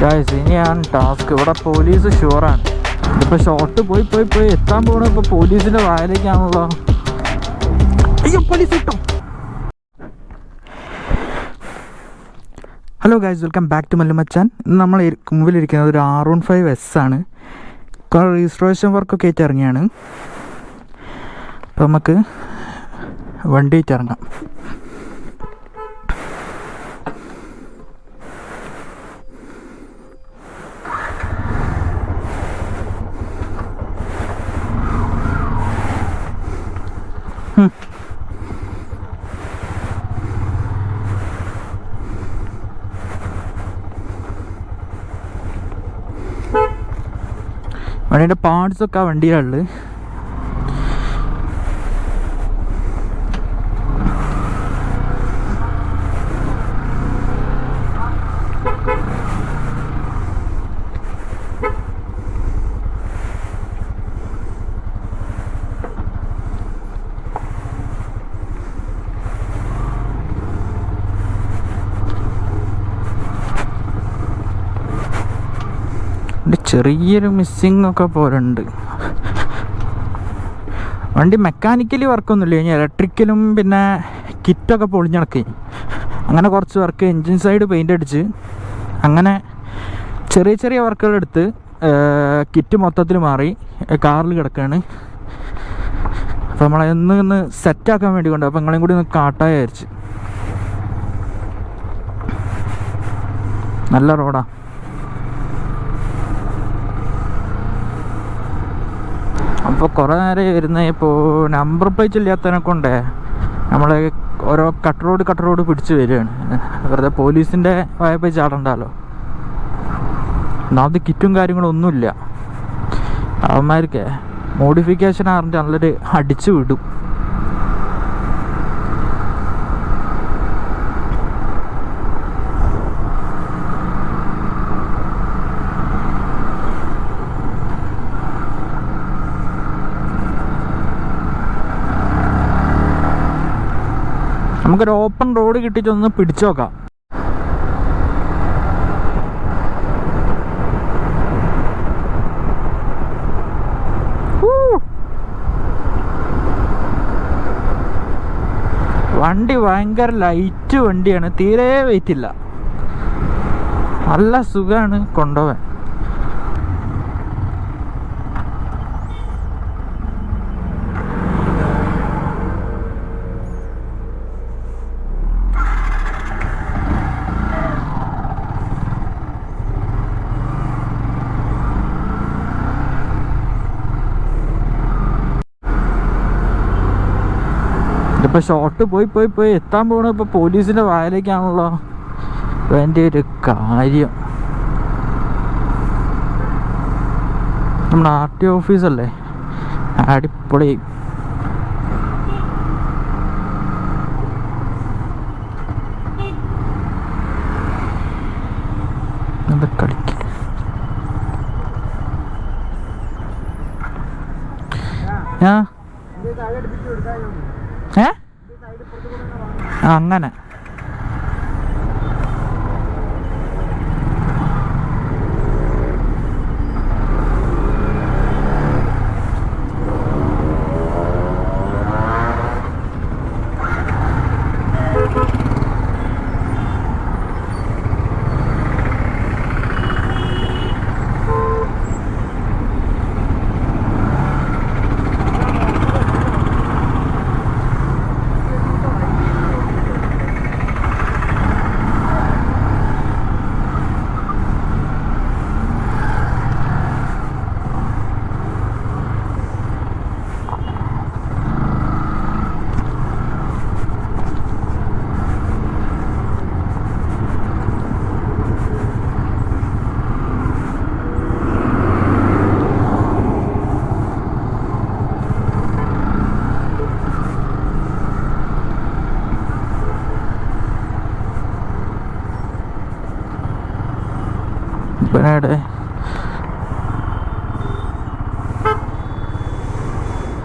Guys ഇനിയാണ് task. ഇവിടെ police ഷുവറാണ്. ഇതിപ്പോൾ ഷോട്ട് പോയി എത്താൻ പോകണം. ഇപ്പോൾ പോലീസിൻ്റെ വായിലേക്കാണല്ലോ. അയ്യോ പോലീസ് കിട്ടും. Hello guys, welcome back to Mallumachan. ഇന്ന് നമ്മൾ മുമ്പിലിരിക്കുന്നത് ഒരു R15S ആണ്. രജിസ്ട്രേഷൻ വർക്കൊക്കെ ആയിട്ട് ഇറങ്ങിയാണ്. അപ്പോൾ നമുക്ക് വണ്ടി ആയിട്ട് ഇറങ്ങാം. വണ്ടീൻ്റെ പാർട്സൊക്കെ ആ വണ്ടിയിലുള്ളത്. ചെറിയൊരു മിസ്സിങ് ഒക്കെ പോലുണ്ട്. വണ്ടി മെക്കാനിക്കലി വർക്കൊന്നുമില്ല, ഇനി ഇലക്ട്രിക്കലും പിന്നെ കിറ്റൊക്കെ പൊളിഞ്ഞടക്കി. അങ്ങനെ കുറച്ച് വർക്ക്, എൻജിൻ സൈഡ് പെയിൻ്റ് അടിച്ച്, അങ്ങനെ ചെറിയ ചെറിയ വർക്കുകളെടുത്ത് കിറ്റ് മൊത്തത്തിൽ മാറി കാറിൽ കിടക്കുകയാണ്. അപ്പോൾ നമ്മളെ ഒന്ന് സെറ്റാക്കാൻ വേണ്ടി കൊണ്ട്, അപ്പോൾ നിങ്ങളെയും കൂടി ഒന്ന് കാട്ടാൻ വിചാരിച്ച്. നല്ല റോഡാ. അപ്പോൾ കുറേ നേരം വരുന്ന ഇപ്പോൾ നമ്പർ പ്ലേറ്റ് ഇല്ലാത്തതിനെ കൊണ്ടേ നമ്മൾ ഓരോ കട്ട് റോഡ് പിടിച്ച് വരികയാണ്. വെറുതെ പോലീസിൻ്റെ വായ്പ ചാടണ്ടല്ലോ. ഒന്നാമത് കിറ്റും കാര്യങ്ങളും ഒന്നുമില്ല. അവന്മാർക്ക് മോഡിഫിക്കേഷൻ അറിഞ്ഞിട്ട് നല്ലൊരു അടിച്ചു വിടും. നമുക്കൊരു ഓപ്പൺ റോഡ് കിട്ടിയിട്ടൊന്ന് പിടിച്ചു നോക്കാം. വണ്ടി ഭയങ്കര ലൈറ്റ് വണ്ടിയാണ്, തീരെ വെയിറ്റ് ഇല്ല. നല്ല സുഖമാണ് കൊണ്ടുപോകാൻ. ഇപ്പോൾ ഷോട്ട് പോയി എത്താൻ പോകണം. ഇപ്പോൾ പോലീസിൻ്റെ വായിലേക്കാണല്ലോ എൻ്റെ ഒരു കാര്യം. നമ്മുടെ RTO ഓഫീസല്ലേ, അടിപൊളി. കളിക്ക അങ്ങനെ പിന്നീട്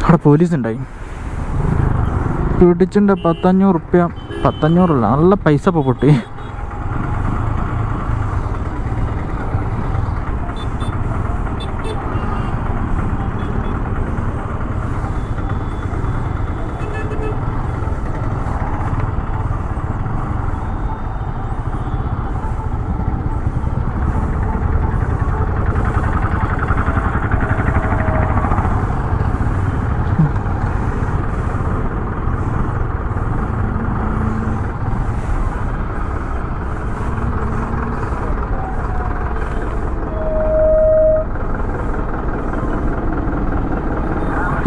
അവിടെ പോലീസ് ഉണ്ടായി. പിടിച്ചിട്ടുണ്ട് 1500 റുപ്യ. 1500 നല്ല പൈസ ഇപ്പോൾ പൊട്ടി.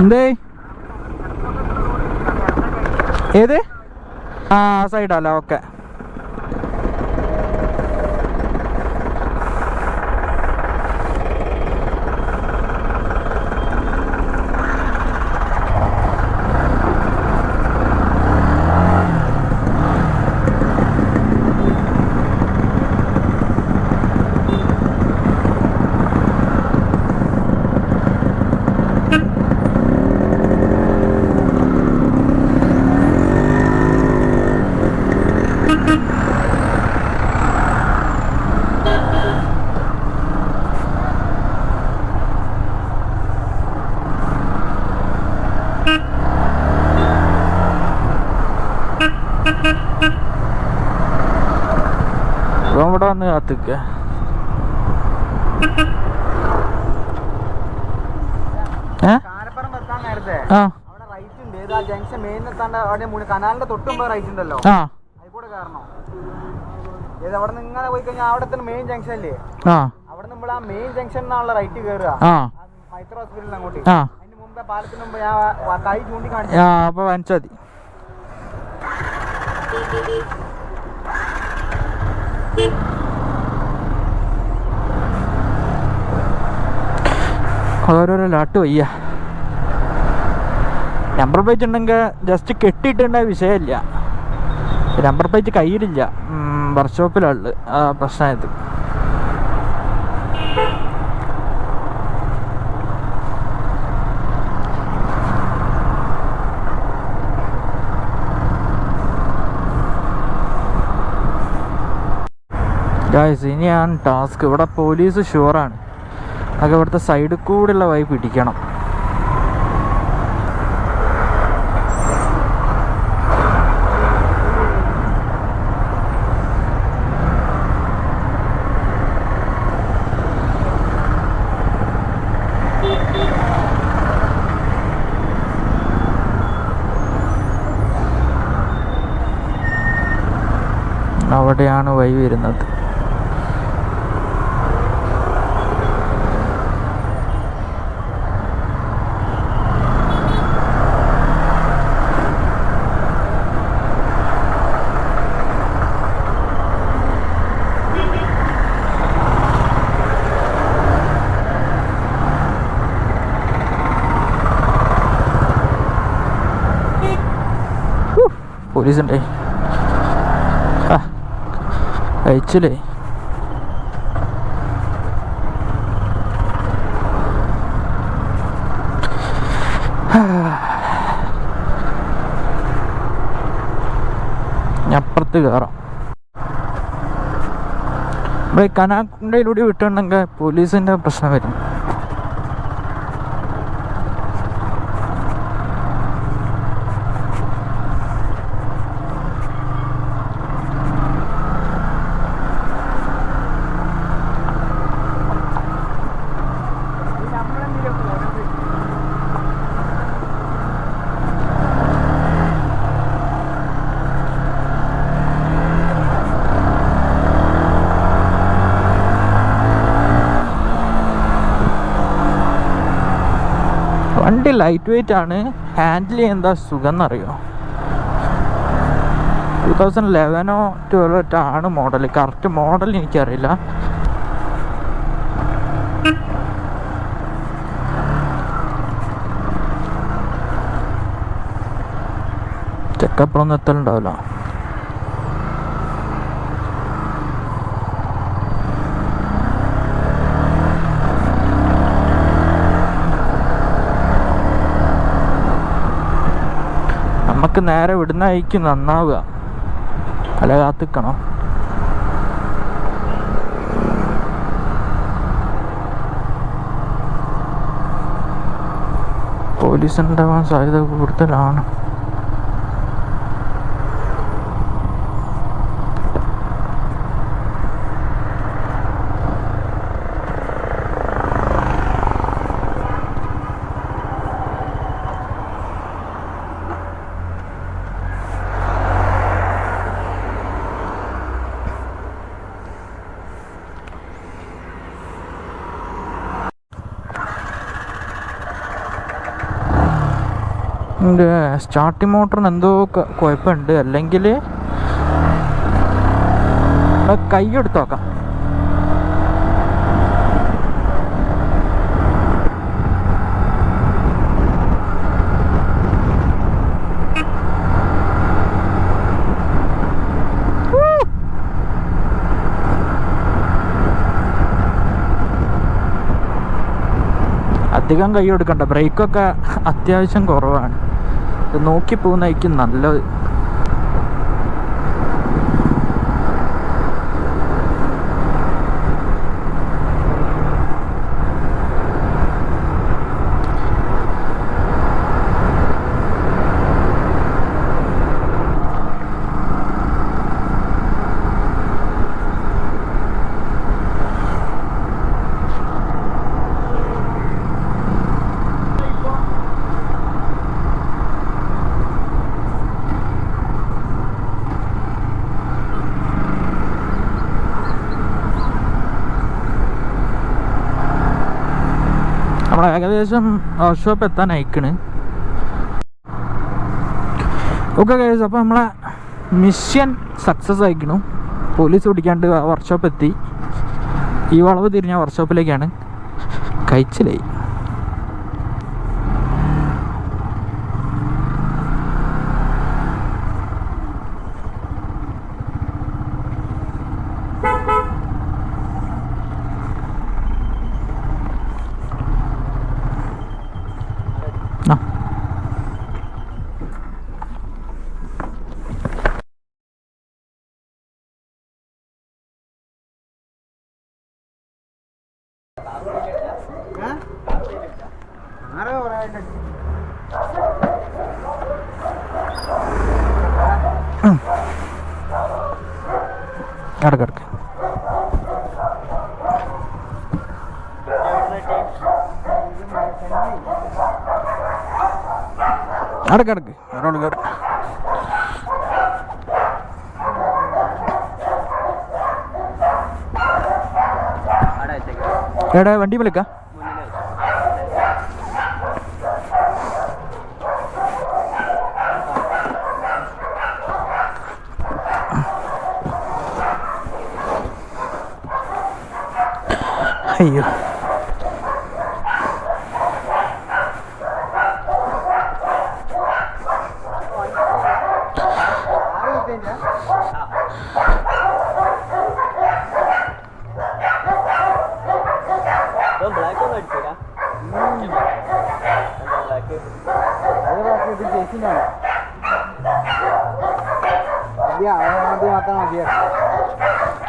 എന്തേ ഏത് ആ സൈഡല്ല ഓക്കെ. ഇവിടെ വന്ന് കാത്തിക്ക. കനാലിന്റെ തൊട്ടുമ്പോ റൈറ്റ് ഉണ്ടല്ലോ, അതിക്കൂടെ കയറണം. അവിടെ നിന്ന് ഇങ്ങനെ പോയി കഴിഞ്ഞാൽ അവിടെ തന്നെ മെയിൻ ജംഗ്ഷൻ അല്ലേ, അവിടെ നമ്മൾ ആ മെയിൻ ജംഗ്ഷൻ എന്നുള്ള റൈറ്റ് കയറുക മൈത്ര ഹോസ്പിറ്റലിന് അങ്ങോട്ട്. അതിന് മുമ്പേ പാലത്തിന് മുമ്പ് ഞാൻ കൈ ചൂണ്ടിക്കാണിച്ചു. അപ്പൊ വാങ്ങിച്ചാൽ മതി. ഓരോരോ ലാട്ട് വയ്യ. നമ്പർ പ്ലേറ്റ് ഉണ്ടെങ്കിൽ ജസ്റ്റ് കെട്ടിയിട്ടുണ്ടായ വിഷയമില്ല. നമ്പർ പ്ലേറ്റ് കയ്യിലില്ല, വർക്ക്ഷോപ്പിലുള്ളത്. പ്രശ്നമായത്. ഗായ്സ് ഇനിയാണ് ടാസ്ക്. ഇവിടെ പോലീസ് ഷുവറാണ്. അതൊക്കെ ഇവിടുത്തെ സൈഡിൽ കൂടെയുള്ള വഴി പിടിക്കണം. അവിടെയാണ് വഴി വരുന്നത്. പോലീസുണ്ടേ, അയച്ചില്ലേ. അപ്പുറത്ത് കയറാം. ഇവിടെ കനാക്കുണ്ടയിലൂടെ വിട്ടുണ്ടെങ്കിൽ പോലീസിൻ്റെ പ്രശ്നം വരും. വണ്ടി ലൈറ്റ് വെയിറ്റ് ആണ്, ഹാൻഡിൽ ചെയ്യാൻ എന്താ സുഖം എന്നറിയോ. 2011 12 ആണ് മോഡൽ. കറക്റ്റ് മോഡൽ എനിക്കറിയില്ല. ചെക്കപ്പുറൊന്നും എത്തലുണ്ടാവില്ല. നമുക്ക് നേരെ വിടുന്നതായിരിക്കും നന്നാവുക, അല്ല കാത്തിക്കണം. പോലീസ് ഉണ്ടാവാൻ സാധ്യത കൂടുതലാണ്. സ്റ്റാർട്ടിങ് മോട്ടറിന് എന്തോ കുഴപ്പമുണ്ട്. അല്ലെങ്കിൽ കൈ എടുത്ത് നോക്കാം. അധികം കൈ കൊടുക്കണ്ട, ബ്രേക്കൊക്കെ അത്യാവശ്യം കുറവാണ്. ഇത് നോക്കി പോകുന്നതായിരിക്കും നല്ലത്. നമ്മൾ ഏകദേശം വർക്ക്ഷോപ്പ് എത്താൻ അയക്കണ്. ഓക്കെ ഗൈസ്, അപ്പോൾ നമ്മളെ മിഷൻ സക്സസ് ആയിക്കണു. പോലീസ് പിടിക്കാണ്ട് വർക്ക്ഷോപ്പ് എത്തി. ഈ വളവ് തിരിഞ്ഞ വർക്ക്ഷോപ്പിലേക്കാണ്. കഴിച്ചിലായി. കിടക്ക് കിടക്ക് ഒരാൾ കയറി. എവിടെ വണ്ടി വിളിക്ക? അയ്യോ,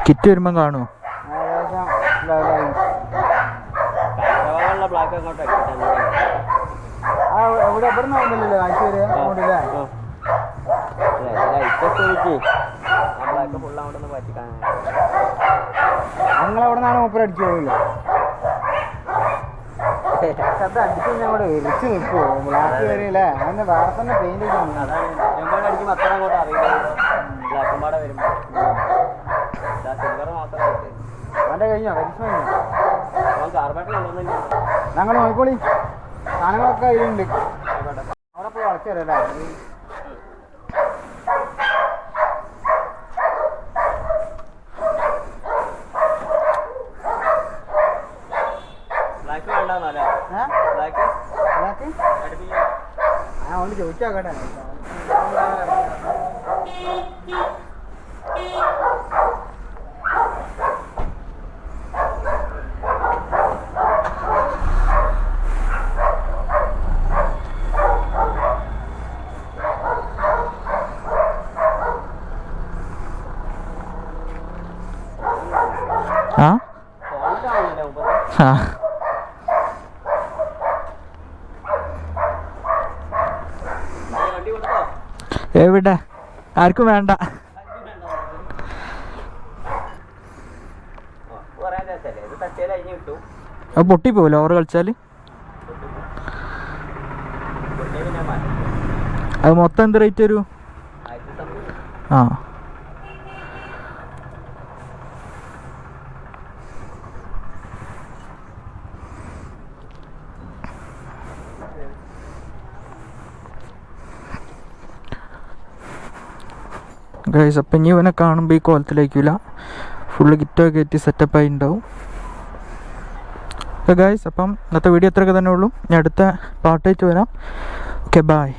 കിറ്റ് വരുമ്പം കാണുമോ? ഞങ്ങളവിടെ നിന്നാണ് മൂപ്പർ അടിച്ചു പോകില്ല. അത് അടിച്ച് ഞങ്ങളോട് വിളിച്ച് നിൽക്കുമോ? ബ്ലാക്ക് വരില്ലേ? അതിന് വേറെ തന്നെ പെയിന്റ് അടിക്കുമ്പോൾ അത്ര അങ്ങോട്ട് അറിയില്ല. ബ്ലാക്കുംപാടെ വരുമ്പോൾ സിൽവർ മാത്രം അവൻ്റെ കഴിഞ്ഞോ? കരിസ്മ കഴിഞ്ഞോ? കാർബേറ്റർ ഉണ്ടോന്നില്ല. ഞങ്ങൾ നോക്കോളി, സാധനങ്ങളൊക്കെ അതിലുണ്ട്. അവിടെ പോയി വളച്ചു തരാം അല്ലേ? ഞാൻ ഒന്ന് ചോദിച്ചോക്കട്ടെ. എവിടെ? ആർക്കും വേണ്ട. അത് പൊട്ടിപ്പോവില്ല ഓവർ കളിച്ചാല്. അത് മൊത്തം എന്ത് റേറ്റ് വരും? ആ, ഗൈസ്. അപ്പം ഇനി ഇവനെ കാണുമ്പോൾ ഈ കോലത്തിലേക്കില്ല, ഫുള്ള് കിറ്റൊക്കെ കയറ്റി സെറ്റപ്പായി ഉണ്ടാവും. ഓക്കെ ഗൈസ്, അപ്പം ഇന്നത്തെ വീഡിയോ അത്രയൊക്കെ തന്നെ ഉള്ളൂ. ഞാൻ അടുത്ത പാർട്ടായിട്ട് വരാം. Okay, by.